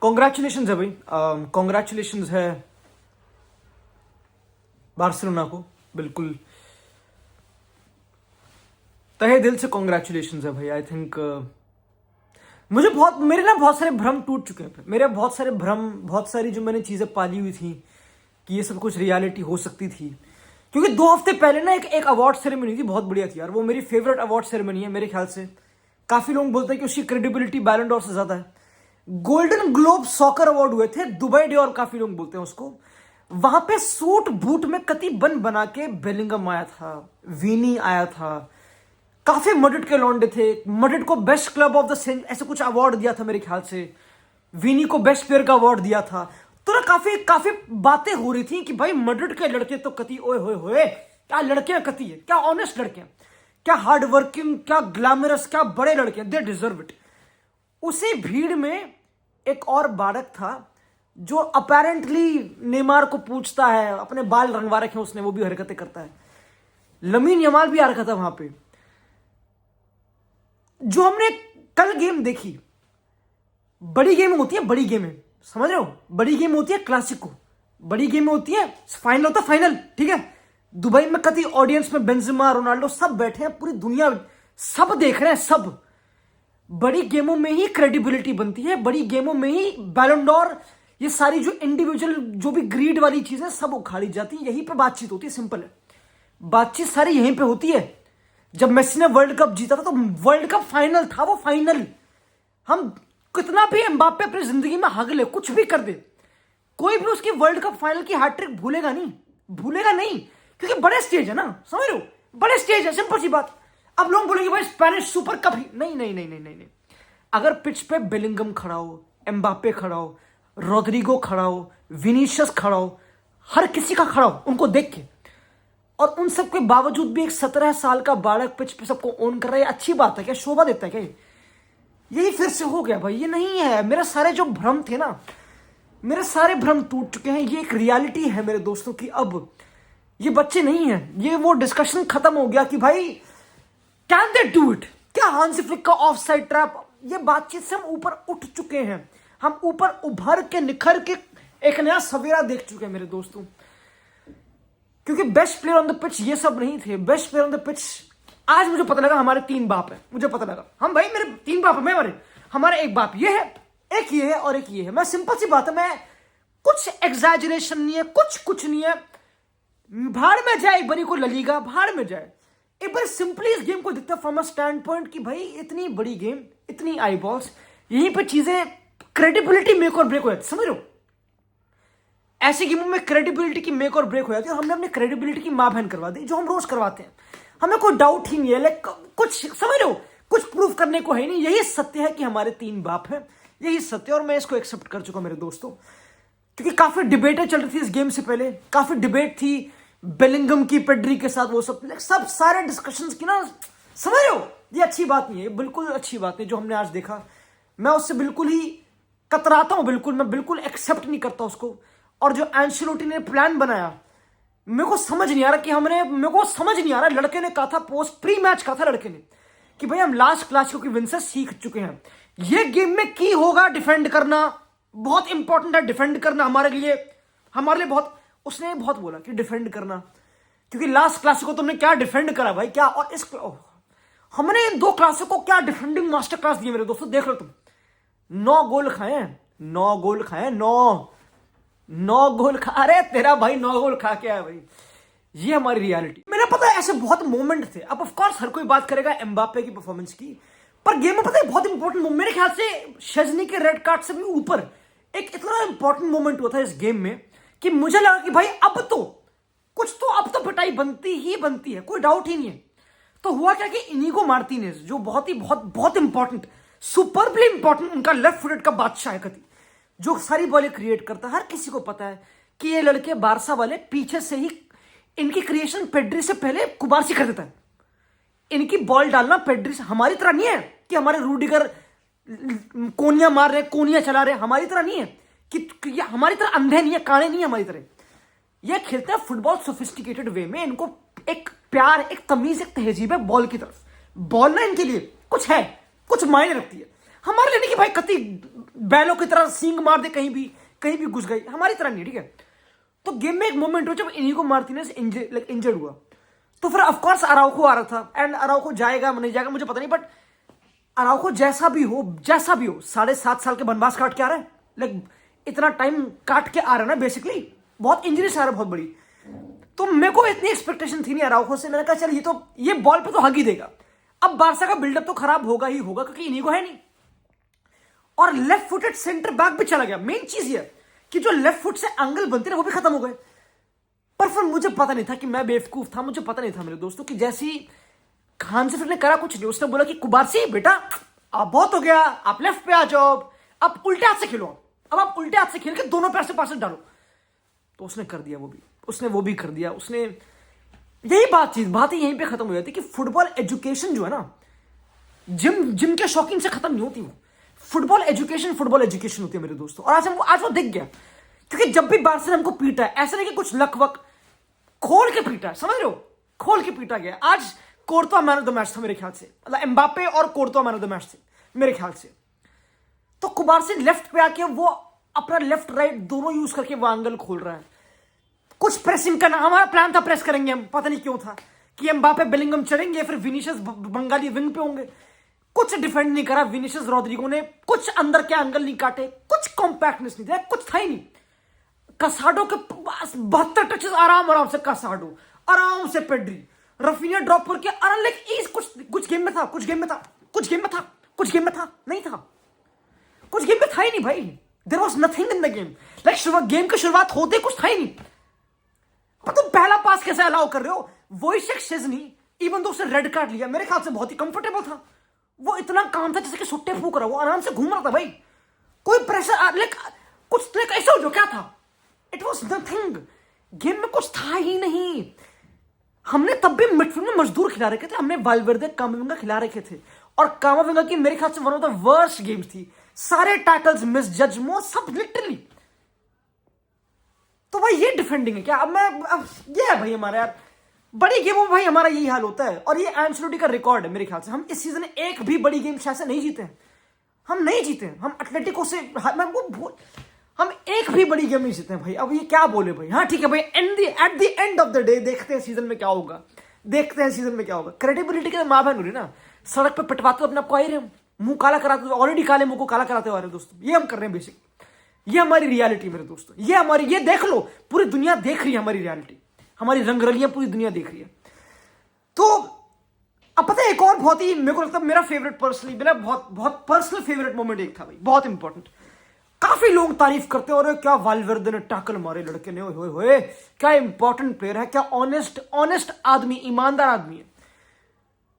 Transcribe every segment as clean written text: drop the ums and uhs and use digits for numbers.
Congratulation है भाई, congratulation है बार्सिलोना को, बिल्कुल तहे दिल से कॉन्ग्रेचुलेशन है भाई। आई थिंक मेरे ना बहुत सारे भ्रम टूट चुके हैं। मेरे बहुत सारे भ्रम, बहुत सारी जो मैंने चीजें पाली हुई थी कि ये सब कुछ रियलिटी हो सकती थी, क्योंकि 2 हफ्ते पहले ना एक अवार्ड सेरेमनी थी, बहुत बढ़िया थी यार। वो मेरी फेवरेट अवार्ड सेरेमनी है मेरे ख्याल से। काफी लोग बोलते हैं कि उसकी क्रेडिबिलिटी बैलन डॉर से ज्यादा है। गोल्डन ग्लोब सॉकर अवार्ड हुए थे दुबई डे, और काफी लोग बोलते हैं उसको। वहां पे सूट बूट में कति बना के बेलिंगम आया था, वीनी आया था, काफी मड्रिड के लौंडे थे। मड्रिड को best club of the century ऐसे कुछ अवार्ड दिया था मेरे ख्याल से। वीनी को बेस्ट प्लेयर का अवार्ड दिया था। तो ना काफी बातें हो रही थी कि भाई मड्रिड के लड़के तो कति ओए होए होए, क्या लड़के हैं कति है, क्या ऑनेस्ट लड़के हैं, क्या हार्ड वर्किंग, क्या ग्लैमरस, क्या बड़े लड़के हैं, दे डिजर्व इट। उसी भीड़ में एक और बालक था जो अपेरेंटली नेमार को पूछता है, अपने बाल रंगवा रखे उसने, वो भी हरकतें करता है। लमीन यमाल भी आ रखा था वहां पे। जो हमने कल गेम देखी, बड़ी गेम होती है, बड़ी गेम है, समझ रहे हो, बड़ी गेम होती है क्लासिको, बड़ी गेम होती है, फाइनल होता है फाइनल, ठीक है। दुबई में कति ऑडियंस में बेंजेमा, रोनाल्डो सब बैठे हैं, पूरी दुनिया सब देख रहे हैं, सब। बड़ी गेमों में ही क्रेडिबिलिटी बनती है, बड़ी गेमों में ही बैलन डॉर, ये सारी जो इंडिविजुअल जो भी ग्रीड वाली चीजें सब उखाड़ी जाती है। यहीं पे बातचीत होती है, सिंपल है, बातचीत सारी यहीं पे होती है। जब मेसी ने वर्ल्ड कप जीता था तो वर्ल्ड कप फाइनल था, वो फाइनल। हम कितना भी एम्बाप्पे अपनी जिंदगी में हग ले, कुछ भी कर दे, कोई भी उसकी वर्ल्ड कप फाइनल की हैट्रिक भूलेगा नहीं, क्योंकि बड़े स्टेज है ना, समझ रहे हो, बड़े स्टेज है, सिंपल सी बात। अब लोग बोलेंगे भाई स्पेनिश सुपर कप ही नहीं। अगर पिच पे बेलिंगम खड़ा हो, एम्बाप्पे खड़ा हो, रोड्रिगो खड़ा हो, विनीशियस खड़ा हो, हर किसी का खड़ा हो उनको देख के, और उन सब के बावजूद भी एक 17 साल का बालक पिच पे सबको ऑन कर रहा है, अच्छी बात है क्या, शोभा देता है क्या? यही फिर से हो गया भाई, ये नहीं है। मेरे सारे जो भ्रम थे ना, मेरे सारे भ्रम टूट चुके हैं। ये एक रियलिटी है मेरे दोस्तों की। अब ये बच्चे नहीं है, ये वो डिस्कशन खत्म हो गया कि भाई कैन दे डू इट, क्या हांसी फ्लिक का ऑफ साइड ट्रैप, ये बातचीत से हम ऊपर उठ चुके हैं। हम ऊपर उभर के निखर के एक नया सवेरा देख चुके हैं मेरे दोस्तों। क्योंकि best player on the pitch ये सब नहीं थे। Best player on the pitch, आज मुझे पता लगा हमारे 3 बाप है, मुझे पता लगा हम भाई मेरे 3 बाप है, मैं हमारे एक बाप ये है, एक ये है और एक ये है। मैं सिंपल सी बात है, मैं कुछ एग्जैजरेशन नहीं है, कुछ नहीं है। भाड़ में जाए एक बारी को ललीगा, भाड़ में जाए एक बार सिंपली इस गेम को देखते फ्रॉम अ स्टैंड पॉइंट कि भाई इतनी बड़ी गेम, इतनी आई बॉल्स, यहीं पे चीजें क्रेडिबिलिटी मेक और ब्रेक हो जाती, समझ रहे हो। ऐसी गेमों में क्रेडिबिलिटी की मेक और ब्रेक हो जाती है, और हमने अपनी क्रेडिबिलिटी की मां बहन करवा दी, जो हम रोज करवाते हैं। हमें कोई डाउट ही नहीं है, लाइक कुछ समझ रहे हो, कुछ प्रूफ करने को है नहीं। यही सत्य है कि हमारे 3 बाप हैं, यही सत्य, और मैं इसको एक्सेप्ट कर चुका मेरे दोस्तों। क्योंकि काफी डिबेटें चल रही थी इस गेम से पहले, काफी डिबेट थी बेलिंगम की, पेड्री के साथ, वो सब सारे डिस्कशंस की ना, समझ रहे हो। ये अच्छी बात नहीं है, बिल्कुल अच्छी बात नहीं जो हमने आज देखा। मैं उससे बिल्कुल ही कतराता हूं, मैं बिल्कुल एक्सेप्ट नहीं करता उसको। और जो एंcelotti ने प्लान बनाया, मेरे को समझ नहीं आ रहा मेरे को समझ नहीं आ रहा। लड़के ने कहा था, पोस्ट प्री मैच कहा था लड़के ने कि भाई हम लास्ट क्लासिको की विन से सीख चुके हैं। ये गेम में की होगा डिफेंड करना, बहुत इंपॉर्टेंट है डिफेंड करना हमारे लिए बहुत। उसने बहुत बोला कि डिफेंड करना, क्योंकि लास्ट क्लासिको तुमने क्या डिफेंड करा भाई, क्या। और हमने इन 2 क्लासिको को क्या डिफेंडिंग मास्टर क्लास दिए मेरे दोस्तों, देख लो तुम। 9 गोल खाए, 9 गोल खाए, 9 गोल खा, अरे तेरा भाई 9 गोल खा के आया भाई। ये हमारी रियलिटी। मैंने पता है ऐसे बहुत मोमेंट थे। अब ऑफ कोर्स हर कोई बात करेगा एम्बाप्पे की परफॉर्मेंस की, पर गेम में पता है बहुत इंपॉर्टेंट मेरे ख्याल से शेज़नी के रेड कार्ड से भी ऊपर एक इतना इंपॉर्टेंट मोमेंट हुआ था इस गेम में कि मुझे लगा कि भाई अब तो पिटाई बनती है, कोई डाउट ही नहीं है। तो हुआ क्या कि इनिगो मार्टिनेज, जो बहुत इंपॉर्टेंट, सुपरबली इंपॉर्टेंट, उनका लेफ्ट फुटेड का बादशाह है कति, जो सारी बॉलें क्रिएट करता है। हर किसी को पता है कि ये लड़के बारसा वाले पीछे से ही, इनकी क्रिएशन पेड्री से पहले कुबारसी कर देता है। इनकी बॉल डालना पेड्री से, हमारी तरह नहीं है कि हमारे रूडिगर कोनियां मार रहे, कोनियां चला रहे, हमारी तरह नहीं है कि हमारी तरह अंधे नहीं है, काने नहीं है हमारी तरह। ये खेलते हैं फुटबॉल सोफिस्टिकेटेड वे में। इनको एक प्यार, एक तमीज, एक तहजीब है बॉल की तरफ। बॉल ना इनके लिए कुछ है, कुछ मायने रखती है। हमारे लिए नहीं कि भाई कति बैलों की तरह सींग मार दे, कहीं भी घुस गई, हमारी तरह नहीं, ठीक है। तो गेम में एक मोमेंट हो जब इनिगो मार्टिनेज इंजर्ड हुआ, तो फिर ऑफकोर्स अराउखो आ रहा था, एंड अराउखो जाएगा नहीं जाएगा मुझे पता नहीं, बट अराउखो जैसा भी हो 7.5 साल के बनवास काट के आ रहा है, लाइक इतना टाइम काट के आ रहा है ना, बेसिकली बहुत इंजरीज आ रहा है बहुत बड़ी। तो मेरे को इतनी एक्सपेक्टेशन थी नहीं अराउखो से, मैंने कहा चल ये बॉल पे तो हग ही देगा। अब बारसा का बिल्डअप तो खराब होगा ही होगा क्योंकि इनिगो है नहीं, और लेफ्ट फुटेड सेंटर बैक भी चला गया। मेन चीज ये कि जो लेफ्ट फुट से एंगल बनते ना वो भी खत्म हो गए। पर फिर मुझे पता नहीं था कि मैं बेवकूफ था, मुझे पता नहीं था मेरे दोस्तों कि जैसी खान से ने करा कुछ नहीं, उसने बोला कि कुबारसी बेटा आप बहुत हो गया, आप लेफ्ट पे आ जाओ, आप उल्टे हाथ से खेलो, अब आप उल्टे हाथ से खेल के दोनों पैर से पास डालो। तो उसने कर दिया, उसने वो भी कर दिया। उसने यही बात ही यहीं पे खत्म हो जाती कि फुटबॉल एजुकेशन जो है ना, जिम के शौकीन से खत्म नहीं होती, वो फुटबॉल एजुकेशन होती है मेरे दोस्तों। और आज वो दिख गया, क्योंकि जब भी बार्सा ने हमको पीटा है, ऐसा नहीं कि कुछ लक वक, खोल के पीटा है, समझ रहे हो, खोल के पीटा गया। आज कोर्तवा मैन ऑफ द मैच था मेरे ख्याल से, मतलब एम्बापे और कोर्तवा मैन ऑफ द मैच थे मेरे ख्याल से। तो कुबारसी लेफ्ट पे आके वो अपना लेफ्ट राइट दोनों यूज करके वो एंगल खोल रहा है। कुछ प्रेसिंग करना, हमारा प्लान था प्रेस करेंगे हम, पता नहीं क्यों था कि एम्बापे बेलिंगम चढ़ेंगे, फिर विनीशियस बंगाली विंग पे होंगे। कुछ डिफेंड नहीं करा विनीशियस रोड्रिगो ने, कुछ अंदर के एंगल नहीं काटे, कुछ कॉम्पैक्टनेस नहीं दिया, कुछ था ही नहीं। कसाडो के 72 टचेस आराम से, कसाडो आराम से, पेड्री रफीनिया ड्रॉप करके आराम, लाइक कुछ गेम में था, कुछ गेम में था नहीं था, कुछ गेम में था ही नहीं भाई। There was nothing in the game, like game की शुरुआत होते कुछ था ही नहीं। पर तुम पहला पास कैसे अलाउ कर रहे हो? वोइसेक शेज़नी इवन तो उसने रेड कार्ड लिया, मेरे ख्याल से बहुत ही कंफर्टेबल था, वो इतना काम था जैसे कि सुट्टे फूक रहा, वो आराम से घूम रहा था भाई, कोई प्रेशर, लाइक कुछ ऐसा जो क्या था, इट वाज नथिंग, गेम में कुछ था ही नहीं। हमने तब भी मिडफील्ड में मजदूर खिला रखे थे, हमने वाल्वेर्दे कामाविंगा खिला रखे थे, और कामाविंगा की मेरे ख्याल से one of the worst games थी, सारे टैकल्स मिस, जजमो सब लिटरली। तो भाई ये डिफेंडिंग है क्या? ये है भाई हमारा यार, बड़ी गेमों में भाई हमारा यही हाल होता है, और ये एंसेलोटी का रिकॉर्ड है मेरे ख्याल से। हम इस सीजन एक भी बड़ी गेम शायद से नहीं जीते हैं, हम नहीं जीते हैं, हम एटलेटिको से हम एक भी बड़ी गेम नहीं जीते हैं भाई। अब ये क्या बोले भाई, हाँ ठीक है भाई, at the end of the day देखते हैं सीजन में क्या होगा, क्रेडिबिलिटी के माँ बहन हो रही ना, सड़क पे पिटवाते अपने आपको आ रहे, मुंह काला कराते, ऑलरेडी काले मुंह को काला कराते आ रहे दोस्तों, ये हम कर रहे हैं बेसिक, ये हमारी रियलिटी मेरे दोस्तों, ये देख लो, पूरी दुनिया देख रही है हमारी रियलिटी, हमारी रंगरलियां पूरी दुनिया देख रही है। तो अब पता है एक और बहुत ही मेरे को लगता है मेरा फेवरेट, पर्सनली मेरा बहुत पर्सनल फेवरेट मोमेंट एक था भाई, बहुत इंपॉर्टेंट। काफी लोग तारीफ करते हैं, और क्या वाल्वेर्दे ने टैकल मारे लड़के ने, होए क्या इंपॉर्टेंट प्लेयर है, क्या ऑनेस्ट आदमी, ईमानदार आदमी है।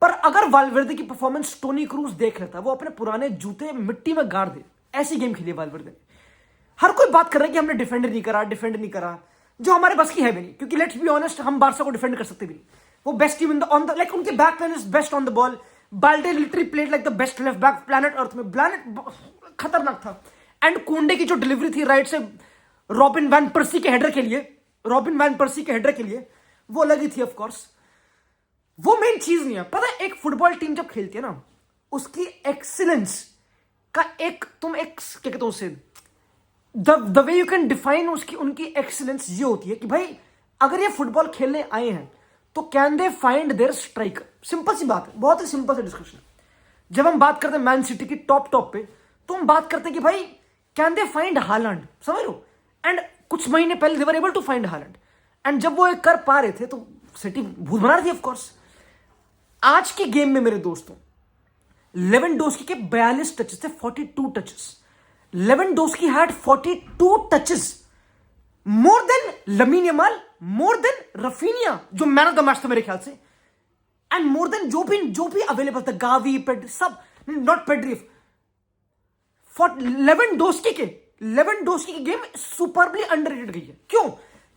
पर अगर वाल्वेर्दे की परफॉर्मेंस टोनी क्रूज देख लेता, वो अपने पुराने जूते मिट्टी में गाड़ दे, ऐसी गेम खेली वाल्वेर्दे ने। हर कोई बात कर रहा है कि हमने डिफेंड नहीं करा, जो हमारे बस की है भी नहीं, क्योंकि लेट्स बी ऑनेस्ट, हम बारसा को डिफेंड कर सकते भी नहीं। वो best team on the, like उनके back line is best on the ball, Balde literally played like the best left back planet earth में, खतरनाक था। एंड कुंडे की जो डिलीवरी थी राइट से रॉबिन वैन पर्सी के हेडर के लिए, वो अलग ही थी ऑफ कोर्स। वो मेन चीज नहीं है, पता है एक फुटबॉल टीम जब खेलती है ना, उसकी एक्सीलेंस का क्या कहते हैं उसे, the way you can define उनकी एक्सीलेंस ये होती है कि भाई अगर ये फुटबॉल खेलने आए हैं तो can they find their striker. Simple सी बात है, बहुत ही सिंपल सा डिस्कशन। जब हम बात करते हैं मैन सिटी की टॉप पे, तो हम बात करते हैं कि भाई कैन दे फाइंड हालैंड, समझ लो, एंड कुछ महीने पहले they were able to find Haaland, and जब वो एक कर पा रहे थे तो सिटी भूत बना रही थी ऑफ कोर्स। आज की गेम में मेरे दोस्तों लेवेंडोस्की के 42 टचेस थे, 42 touches. Lewandowski had 42 touches, more than lamin Yamal, more than Raphinha जो मैन ऑफ द मैच था मेरे ख्याल से, एंड मोर देन जो भी अवेलेबल था, गावी, पेड्री, सब, नॉट पेड्री, लेवेंडोस्की की गेम सुपरबली अंडररेटेड गई है। क्यों?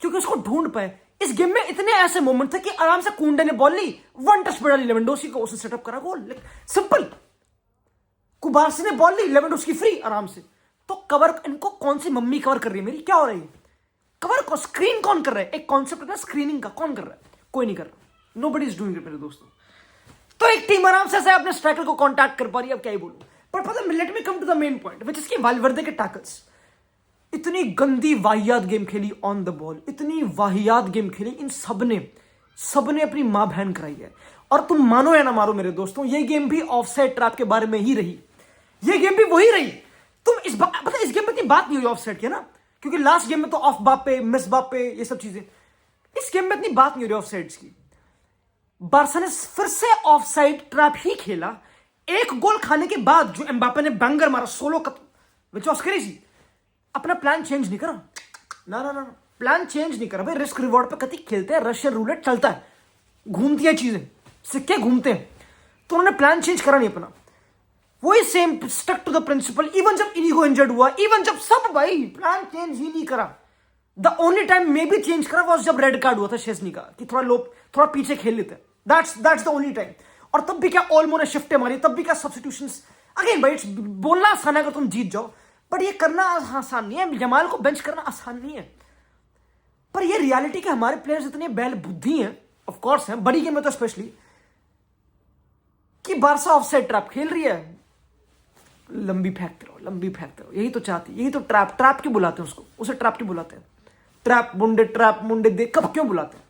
क्योंकि उसको ढूंढ पाए। इस गेम में इतने ऐसे मोमेंट थे कि आराम से कुंडे ने बॉल ली, वन टच पे डाली लेवेंडोस्की को, उसने सेटअप करा गोल, सिंपल। कुबारसी ने बॉल ली, लेवेंडोस्की फ्री आराम से। तो कवर इनको कौन सी मम्मी कवर कर रही है मेरी, क्या हो रही है? कवर को स्क्रीन कौन कर रहा है? एक कॉन्सेप्ट है स्क्रीनिंग का, कौन कर रहा है? कोई नहीं कर रहा, नोबडी इज डूइंग इट मेरे दोस्तों। तो एक टीम आराम से अपने स्ट्राइकर को कांटेक्ट कर पा रही है, अब क्या ही बोलूं। पर पता है, let me come to the main point which is कि वाल्वर्दे के टैकल्स, इतनी गंदी वाहियात गेम खेली ऑन द बॉल, इतनी वाहियात गेम खेली, इन सबने अपनी मां बहन कराई है। और तुम मानो या ना मानो मेरे दोस्तों, ये गेम भी ऑफसाइड ट्रैप के बारे में ही रही, ये गेम भी वही रही। तुम पता इस गेम में इतनी बात नहीं हुई ऑफसाइड की ना, क्योंकि लास्ट गेम में तो ऑफ बाप पे, मिस बाप पे, ये सब चीजें, इस गेम में इतनी बात नहीं हो रही ऑफसाइड्स की। बार्सा ने फिर से ऑफसाइड ट्रैप ही खेला, एक गोल खाने के बाद जो एम्बापे ने बैंगर मारा सोलो का, विच वाज क्रेजी। अपना प्लान चेंज नहीं करा, ना, प्लान चेंज नहीं करा भाई। रिस्क रिवॉर्ड पे कति खेलते हैं, रशियन रूलेट चलता है, घूमती है चीजें, सिक्के घूमते हैं, तो उन्होंने प्लान चेंज करा नहीं अपना, वही same stuck to the principle. Even जब इनिगो इंजर्ड हुआ, इवन जब सब, भाई प्लान चेंज ही नहीं करा। The only time maybe change करा वॉज जब रेड कार्ड हुआ था शेस्नी का, कि थोड़ा पीछे खेल लेते हैं, दैट्स द ओनली टाइम। और तब भी क्या ओल्मो ने शिफ्टें मारी, तब भी क्या सब्स्टिट्यूशंस। अगेन भाई बोलना आसान है अगर तुम जीत जाओ, बट ये करना आसान नहीं है, जमाल को बेंच करना आसान नहीं है। पर ये रियलिटी के हमारे प्लेयर्स इतने बैल बुद्धि हैं, ऑफ कोर्स हैं, बड़ी गेम में तो स्पेशली, कि बारसा ऑफसाइड ट्रैप खेल रही है, लंबी फेंकते रहो, यही तो चाहती, यही तो ट्रैप क्यों बुलाते हैं उसको, उसे ट्रैप क्यों बुलाते हैं? ट्रैप मुंडे देख कब क्यों बुलाते हैं?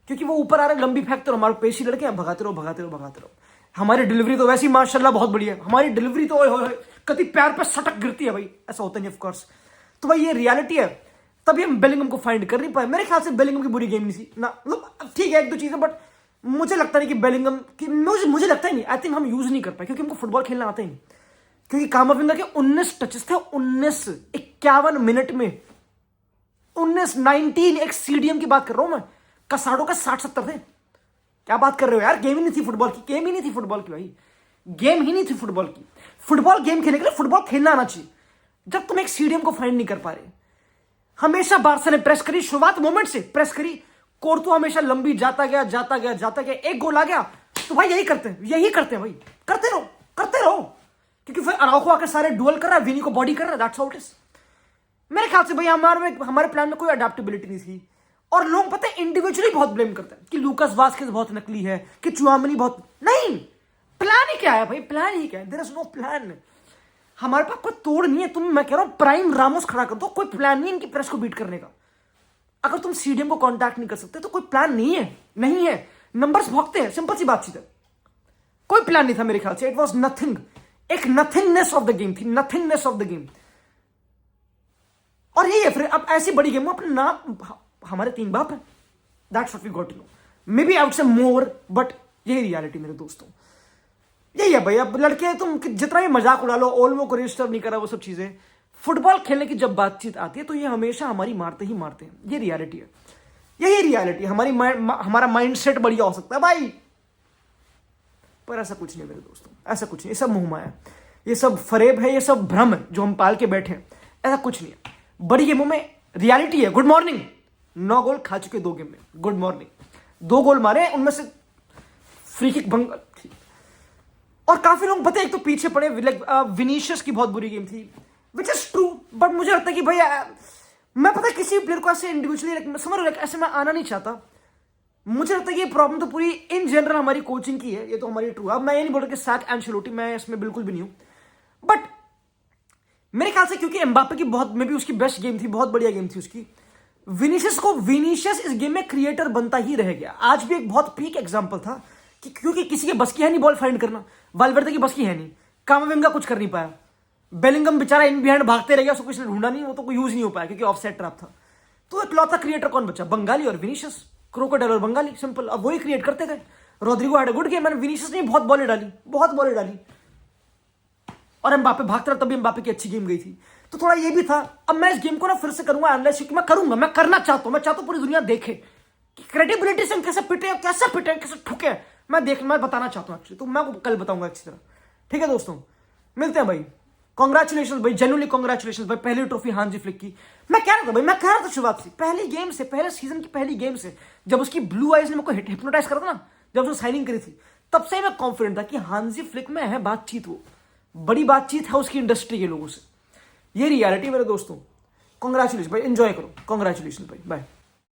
क्योंकि वो ऊपर आ रहे, लंबी फेंकते रहो, हमारे पेशी लड़के हैं, भगाते रहो। हमारी डिलीवरी तो वैसे ही माशाल्लाह बहुत बढ़िया है, हमारी डिलीवरी तो कभी पैर पे सटक गिरती है भाई, ऐसा होता नहीं ऑफ कोर्स। तो भाई ये रियलिटी है, तभी हम बेलिंगम को फाइंड कर नहीं पाए। मेरे ख्याल से बेलिंगम की बुरी गेम नहीं थी ना, मतलब ठीक है एक दो चीजें, बट मुझे लगता नहीं कि बेलिंगम की, मुझे लगता ही नहीं, आई थिंक हम यूज नहीं कर पाए, क्योंकि हमको फुटबॉल खेलना आता ही नहीं। क्योंकि कामाविंगा के 19 टचेस थे, 51 मिनट में 19 एक सीडीएम की बात कर रहा हूं मैं, कसाडो का 60-70 थे। क्या बात कर रहे हो यार, गेम ही नहीं थी फुटबॉल की, गेम ही नहीं थी फुटबॉल की भाई, गेम ही नहीं थी फुटबॉल की। फुटबॉल गेम खेलने के लिए फुटबॉल खेलना आना चाहिए। जब तुम एक सीडीएम को फाइंड नहीं कर पा रहे, हमेशा बार्सा ने प्रेस करी, शुरुआत मोमेंट से प्रेस करी, कोर्तू हमेशा लंबी जाता गया, एक गोल आ गया, तो भाई यही करते हैं भाई, करते रहो, क्योंकि फिर अराउखो आकर सारे डुअल कर रहा है, विनी को बॉडी कर रहा है, दैट्स हाउ इट इज। मेरे ख्याल से भाई हमारे प्लान में कोई अडेप्टेबिलिटी नहीं थी। और लोग पता है इंडिविजुअली बहुत ब्लेम करते हैं कि लूकास वास्केज बहुत नकली है, कि चुआमनी बहुत, नहीं, प्लान ही क्या है भाई, प्लान ही क्या है, देयर इज नो प्लान। हमारे पास कोई तोड़ नहीं है। मैं कह रहा हूं प्राइम रामोस खड़ा कर दो, कोई प्लान नहीं इनकी प्रेस को बीट करने का। अगर तुम सीडीएम को कांटेक्ट नहीं कर सकते तो कोई प्लान नहीं है, नंबर्स भौंकते हैं, सिंपल सी बातचीत है। कोई प्लान नहीं था मेरे ख्याल से, इट वॉज नथिंग, एक नथिंगनेस ऑफ द गेम थी, नथिंगनेस ऑफ द गेम। और यही है फिर, अब ऐसी बड़ी गेम में अपने नाम, हमारे 3 बाप है, that's what we got to know, maybe I would say more, but यही रियलिटी मेरे दोस्तों, यही है भाई। अब लड़के तुम जितना भी मजाक उड़ा लो, ओल्मो को रजिस्टर नहीं करा, वो सब चीजें, फुटबॉल खेलने की जब बातचीत आती है तो ये हमेशा हमारी मारते हैं, ये रियलिटी है, यही रियलिटी। हमारा माइंडसेट बढ़िया हो सकता है भाई, पर ऐसा कुछ नहीं मेरे दोस्तों, ऐसा कुछ नहीं, ये सब मुहमा है, ये सब फरेब है, ये सब भ्रम है जो हम पाल के बैठे हैं, ऐसा कुछ नहीं है। बड़ी गेमों में रियलिटी है। गुड मॉर्निंग, 9 गोल खा चुके 2 गेम में, गुड मॉर्निंग, 2 गोल मारे, उनमें से फ्री किक भंग, और काफी लोग पता है एक तो पीछे पड़े, विनीशियस की बहुत बुरी गेम थी, विच इज ट्रू, बट मुझे लगता है कि भाई मैं पता है किसी प्लेयर को ऐसे इंडिविजुअली समझ रहा, ऐसे मैं आना नहीं चाहता। मुझे लगता है कि ये प्रॉब्लम तो पूरी इन जनरल हमारी कोचिंग की है, ये तो हमारी ट्रू। अब मैं ये नहीं बोल रहा कि सैक एंचेलोटी, मैं इसमें बिल्कुल भी नहीं हूं, बट मेरे ख्याल से क्योंकि एम्बापे की बहुत, मे बी उसकी बेस्ट गेम थी, बहुत बढ़िया गेम थी उसकी, विनीशियस इस गेम में क्रिएटर बनता ही रह गया। आज भी एक बहुत पीक एग्जांपल था कि क्योंकि किसी के बस की है नहीं बॉल फाइंड करना, वाल्वर्दे की बस की है नहीं, कामाविंगा कुछ कर नहीं पाया, बेलिंगम बेचारा इन बिहाइंड भागते रह गया, उसको किसी ने ढूंढा नहीं, वो तो कोई यूज नहीं हो पाया क्योंकि ऑफसाइड ट्रैप था। तो इकलौता क्रिएटर कौन बचा? बंगाली और विनीशियस, क्रोकोडाइल और बंगाली, सिंपल। अब वही क्रिएट करते गए। Rodrigo had a good game, Vinicius ने बहुत बॉलें डाली, और एम्बापे भागता रहा, तभी एम्बापे की अच्छी गेम गई थी। तो थोड़ा ये भी था। अब मैं इस गेम को ना फिर से करूंगा एनालाइज, क्योंकि मैं करना चाहता हूं, पूरी दुनिया देखे कि क्रेडिबिलिटी से हम कैसे पिटे, कैसे ठुके, मैं बताना चाहता हूं एक्चुअली। तो मैं कल बताऊंगा अच्छी तरह, ठीक है दोस्तों? मिलते हैं भाई। कॉन्ग्रेचुलेशन भाई, जेन्युइनली कॉन्ग्रेचुलेशन भाई, पहली ट्रॉफी हांजी फ्लिक की। मैं कह रहा था शुरुआत से, पहली गेम से, पहले सीजन की पहली गेम से, जब उसकी ब्लू आइज ने मेरे को हिप्नोटाइज करा था ना, जब उसने साइनिंग करी थी, तब से मैं कॉन्फिडेंट था कि हांजी फ्लिक में है बातचीत, वो बड़ी बातचीत है उसकी इंडस्ट्री के लोगों से। ये रियलिटी मेरे दोस्तों। कॉन्ग्रेचुलेशन भाई, एंजॉय करो। कॉन्ग्रेचुलेशन भाई, बाय।